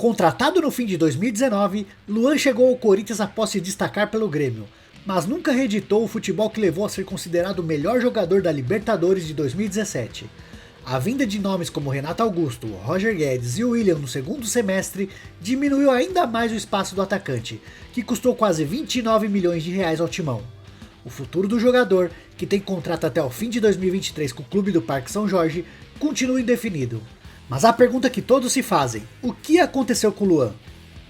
Contratado no fim de 2019, Luan chegou ao Corinthians após se destacar pelo Grêmio, mas nunca reeditou o futebol que levou a ser considerado o melhor jogador da Libertadores de 2017. A vinda de nomes como Renato Augusto, Roger Guedes e William no segundo semestre diminuiu ainda mais o espaço do atacante, que custou quase 29 milhões de reais ao timão. O futuro do jogador, que tem contrato até o fim de 2023 com o clube do Parque São Jorge, continua indefinido. Mas a pergunta que todos se fazem: o que aconteceu com o Luan?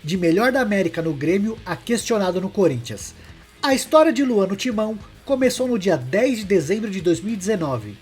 De melhor da América no Grêmio a questionado no Corinthians. A história de Luan no timão começou no dia 10 de dezembro de 2019.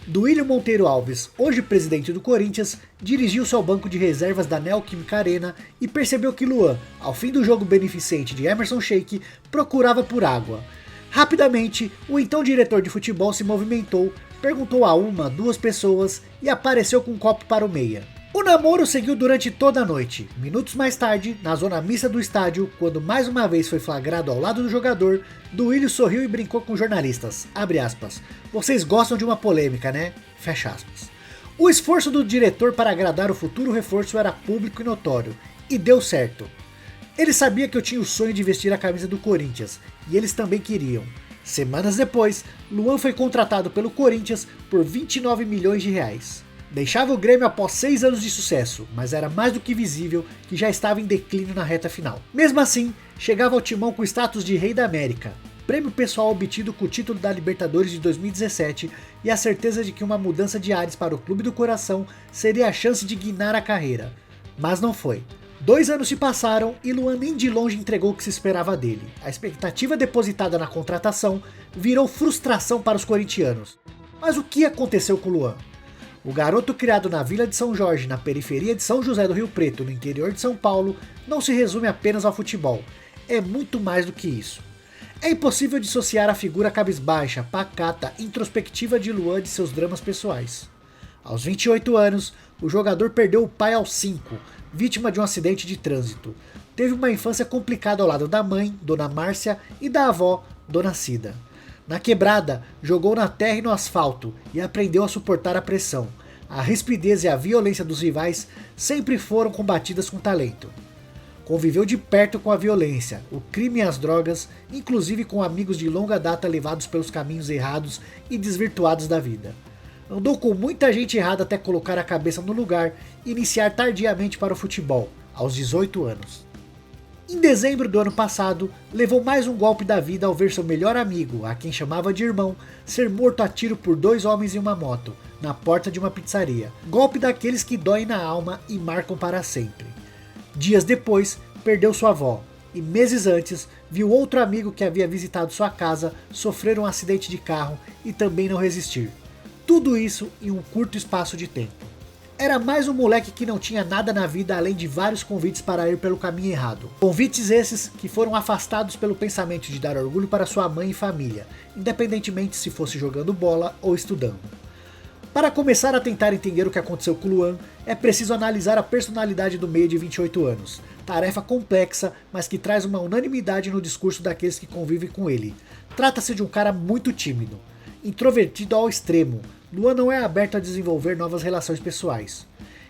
Duílio Monteiro Alves, hoje presidente do Corinthians, dirigiu-se ao banco de reservas da Neoquímica Arena e percebeu que Luan, ao fim do jogo beneficente de Emerson Sheik, procurava por água. Rapidamente, o então diretor de futebol se movimentou, perguntou a uma, duas pessoas e apareceu com um copo para o meia. O namoro seguiu durante toda a noite. Minutos mais tarde, na zona mista do estádio, quando mais uma vez foi flagrado ao lado do jogador, Duílio sorriu e brincou com jornalistas. Abre aspas. Vocês gostam de uma polêmica, né? Fecha aspas. O esforço do diretor para agradar o futuro reforço era público e notório, e deu certo. Ele sabia que eu tinha o sonho de vestir a camisa do Corinthians, e eles também queriam. Semanas depois, Luan foi contratado pelo Corinthians por 29 milhões de reais. Deixava o Grêmio após 6 anos de sucesso, mas era mais do que visível que já estava em declínio na reta final. Mesmo assim, chegava ao timão com o status de Rei da América, prêmio pessoal obtido com o título da Libertadores de 2017 e a certeza de que uma mudança de ares para o clube do coração seria a chance de guinar a carreira. Mas não foi. 2 anos se passaram e Luan nem de longe entregou o que se esperava dele. A expectativa depositada na contratação virou frustração para os corintianos. Mas o que aconteceu com Luan? O garoto criado na Vila de São Jorge, na periferia de São José do Rio Preto, no interior de São Paulo, não se resume apenas ao futebol. É muito mais do que isso. É impossível dissociar a figura cabisbaixa, pacata, introspectiva de Luan de seus dramas pessoais. Aos 28 anos, o jogador perdeu o pai aos 5, vítima de um acidente de trânsito. Teve uma infância complicada ao lado da mãe, Dona Márcia, e da avó, Dona Cida. Na quebrada, jogou na terra e no asfalto e aprendeu a suportar a pressão. A rispidez e a violência dos rivais sempre foram combatidas com talento. Conviveu de perto com a violência, o crime e as drogas, inclusive com amigos de longa data levados pelos caminhos errados e desvirtuados da vida. Andou com muita gente errada até colocar a cabeça no lugar e iniciar tardiamente para o futebol, aos 18 anos. Em dezembro do ano passado, levou mais um golpe da vida ao ver seu melhor amigo, a quem chamava de irmão, ser morto a tiro por 2 homens em uma moto, na porta de uma pizzaria. Golpe daqueles que doem na alma e marcam para sempre. Dias depois, perdeu sua avó, e meses antes, viu outro amigo que havia visitado sua casa sofrer um acidente de carro e também não resistir. Tudo isso em um curto espaço de tempo. Era mais um moleque que não tinha nada na vida além de vários convites para ir pelo caminho errado. Convites esses que foram afastados pelo pensamento de dar orgulho para sua mãe e família, independentemente se fosse jogando bola ou estudando. Para começar a tentar entender o que aconteceu com Luan, é preciso analisar a personalidade do meia de 28 anos. Tarefa complexa, mas que traz uma unanimidade no discurso daqueles que convivem com ele. Trata-se de um cara muito tímido, introvertido ao extremo. Luan não é aberto a desenvolver novas relações pessoais.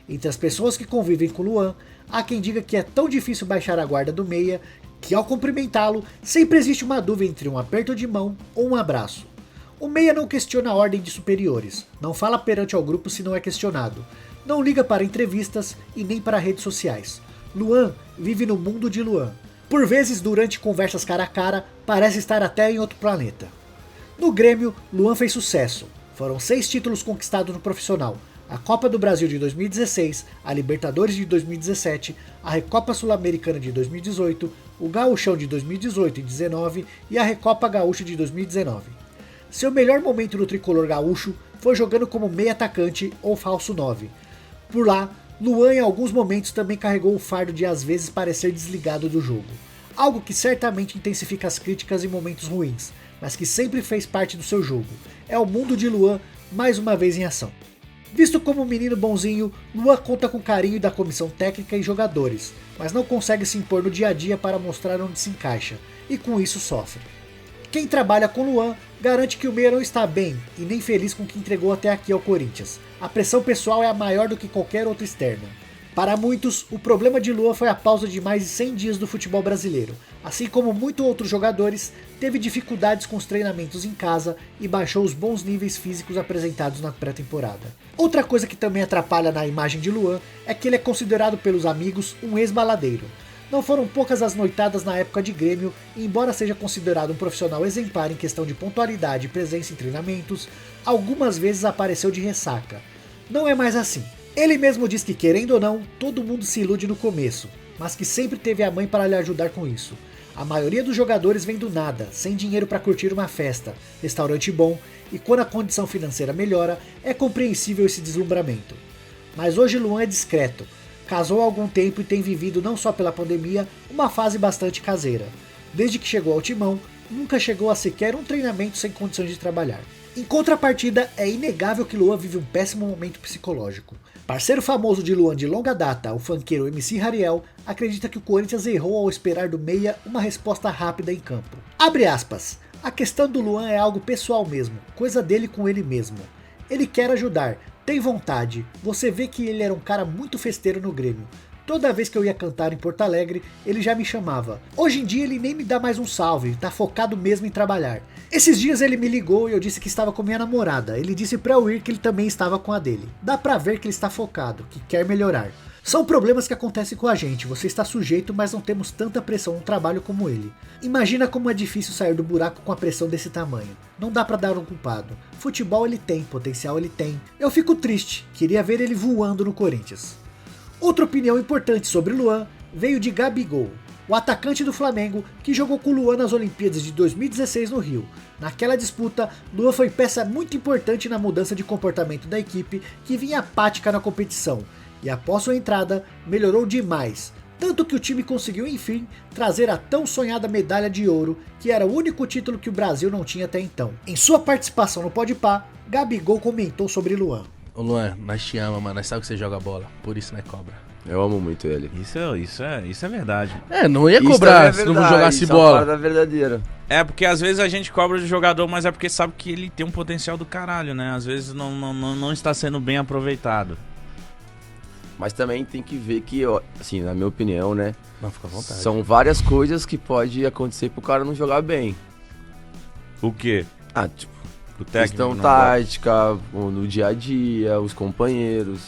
Entre as pessoas que convivem com Luan, há quem diga que é tão difícil baixar a guarda do meia, que ao cumprimentá-lo, sempre existe uma dúvida entre um aperto de mão ou um abraço. O meia não questiona a ordem de superiores, não fala perante ao grupo se não é questionado, não liga para entrevistas e nem para redes sociais. Luan vive no mundo de Luan. Por vezes, durante conversas cara a cara, parece estar até em outro planeta. No Grêmio, Luan fez sucesso. Foram 6 títulos conquistados no profissional: a Copa do Brasil de 2016, a Libertadores de 2017, a Recopa Sul-Americana de 2018, o Gauchão de 2018 e 2019 e a Recopa Gaúcha de 2019. Seu melhor momento no tricolor gaúcho foi jogando como meio atacante ou falso 9. Por lá, Luan em alguns momentos também carregou o fardo de às vezes parecer desligado do jogo, algo que certamente intensifica as críticas em momentos ruins, mas que sempre fez parte do seu jogo. É o mundo de Luan mais uma vez em ação. Visto como um menino bonzinho, Luan conta com carinho da comissão técnica e jogadores, mas não consegue se impor no dia a dia para mostrar onde se encaixa, e com isso sofre. Quem trabalha com Luan garante que o meia não está bem e nem feliz com o que entregou até aqui ao Corinthians. A pressão pessoal é a maior do que qualquer outra externa. Para muitos, o problema de Luan foi a pausa de mais de 100 dias do futebol brasileiro. Assim como muitos outros jogadores, teve dificuldades com os treinamentos em casa e baixou os bons níveis físicos apresentados na pré-temporada. Outra coisa que também atrapalha na imagem de Luan é que ele é considerado pelos amigos um ex-baladeiro. Não foram poucas as noitadas na época de Grêmio, e embora seja considerado um profissional exemplar em questão de pontualidade e presença em treinamentos, algumas vezes apareceu de ressaca. Não é mais assim. Ele mesmo diz que, querendo ou não, todo mundo se ilude no começo, mas que sempre teve a mãe para lhe ajudar com isso. A maioria dos jogadores vem do nada, sem dinheiro para curtir uma festa, restaurante bom, e quando a condição financeira melhora, é compreensível esse deslumbramento. Mas hoje Luan é discreto, casou há algum tempo e tem vivido não só pela pandemia, uma fase bastante caseira. Desde que chegou ao Timão, nunca chegou a sequer um treinamento sem condições de trabalhar. Em contrapartida, é inegável que Luan vive um péssimo momento psicológico. Parceiro famoso de Luan de longa data, o funkeiro MC Rariel, acredita que o Corinthians errou ao esperar do meia uma resposta rápida em campo. Abre aspas, a questão do Luan é algo pessoal mesmo, coisa dele com ele mesmo. Ele quer ajudar, tem vontade, você vê que ele era um cara muito festeiro no Grêmio. Toda vez que eu ia cantar em Porto Alegre, ele já me chamava. Hoje em dia ele nem me dá mais um salve, tá focado mesmo em trabalhar. Esses dias ele me ligou e eu disse que estava com minha namorada. Ele disse pra eu ir que ele também estava com a dele. Dá pra ver que ele está focado, que quer melhorar. São problemas que acontecem com a gente, você está sujeito, mas não temos tanta pressão no trabalho como ele. Imagina como é difícil sair do buraco com a pressão desse tamanho. Não dá pra dar um culpado. Futebol ele tem, potencial ele tem. Eu fico triste, queria ver ele voando no Corinthians. Outra opinião importante sobre Luan veio de Gabigol, o atacante do Flamengo que jogou com Luan nas Olimpíadas de 2016 no Rio. Naquela disputa, Luan foi peça muito importante na mudança de comportamento da equipe que vinha apática na competição, e após sua entrada, melhorou demais, tanto que o time conseguiu enfim trazer a tão sonhada medalha de ouro, que era o único título que o Brasil não tinha até então. Em sua participação no Podpah, Gabigol comentou sobre Luan. Ô Luan, nós te amamos, mano. Nós sabemos que você joga bola. Por isso não é cobra. Eu amo muito ele. Isso é verdade. Não ia cobrar se não jogasse bola. Isso é verdadeira. É, porque às vezes a gente cobra de jogador, mas é porque sabe que ele tem um potencial do caralho, né? Às vezes não está sendo bem aproveitado. Mas também tem que ver que, assim, na minha opinião, né? Não, fica à vontade. São várias coisas que pode acontecer pro cara não jogar bem. O quê? Tipo, O técnico questão não tática, no dia a dia, os companheiros.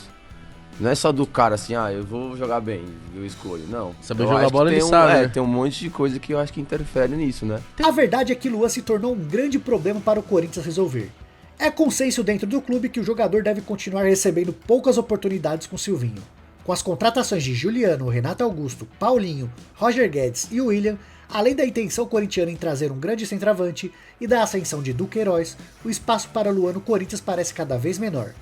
Não é só do cara assim, eu vou jogar bem, eu escolho. Não. Saber jogar bola ele sabe, né? Tem um monte de coisa que eu acho que interfere nisso, né? A verdade é que Luan se tornou um grande problema para o Corinthians resolver. É consenso dentro do clube que o jogador deve continuar recebendo poucas oportunidades com Silvinho. Com as contratações de Juliano, Renato Augusto, Paulinho, Roger Guedes e William, além da intenção corintiana em trazer um grande centroavante e da ascensão de Duqueiroz, o espaço para Luan no Corinthians parece cada vez menor.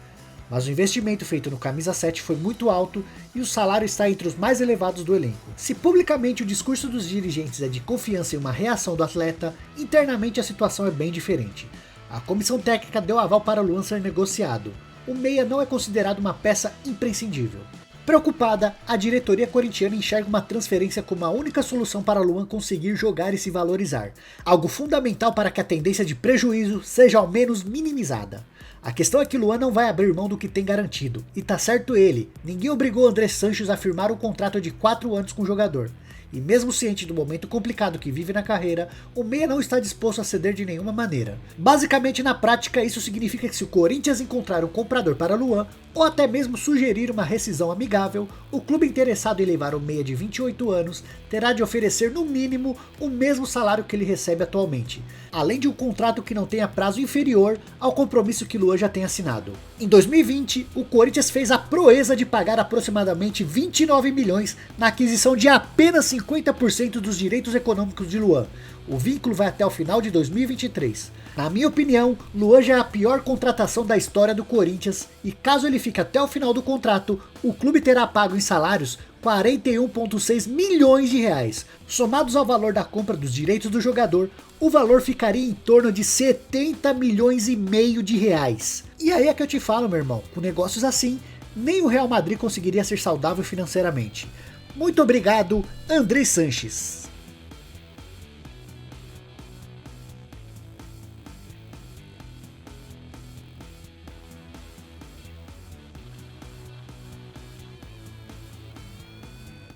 Mas o investimento feito no camisa 7 foi muito alto e o salário está entre os mais elevados do elenco. Se publicamente o discurso dos dirigentes é de confiança em uma reação do atleta, internamente a situação é bem diferente. A comissão técnica deu aval para Luan ser negociado. O meia não é considerado uma peça imprescindível. Preocupada, a diretoria corintiana enxerga uma transferência como a única solução para Luan conseguir jogar e se valorizar. Algo fundamental para que a tendência de prejuízo seja ao menos minimizada. A questão é que Luan não vai abrir mão do que tem garantido. E tá certo ele, ninguém obrigou André Sanches a firmar um contrato de 4 anos com o jogador. E mesmo ciente do momento complicado que vive na carreira, o meia não está disposto a ceder de nenhuma maneira. Basicamente, na prática, isso significa que se o Corinthians encontrar um comprador para Luan, ou até mesmo sugerir uma rescisão amigável, o clube interessado em levar o meia de 28 anos terá de oferecer no mínimo o mesmo salário que ele recebe atualmente, além de um contrato que não tenha prazo inferior ao compromisso que Luan já tem assinado. Em 2020, o Corinthians fez a proeza de pagar aproximadamente 29 milhões na aquisição de apenas 50% dos direitos econômicos de Luan. O vínculo vai até o final de 2023. Na minha opinião, Luan já é a pior contratação da história do Corinthians e caso ele fique até o final do contrato, o clube terá pago em salários 41,6 milhões de reais. Somados ao valor da compra dos direitos do jogador, o valor ficaria em torno de 70 milhões e meio de reais. E aí é que eu te falo, meu irmão, com negócios assim, nem o Real Madrid conseguiria ser saudável financeiramente. Muito obrigado, André Sanches.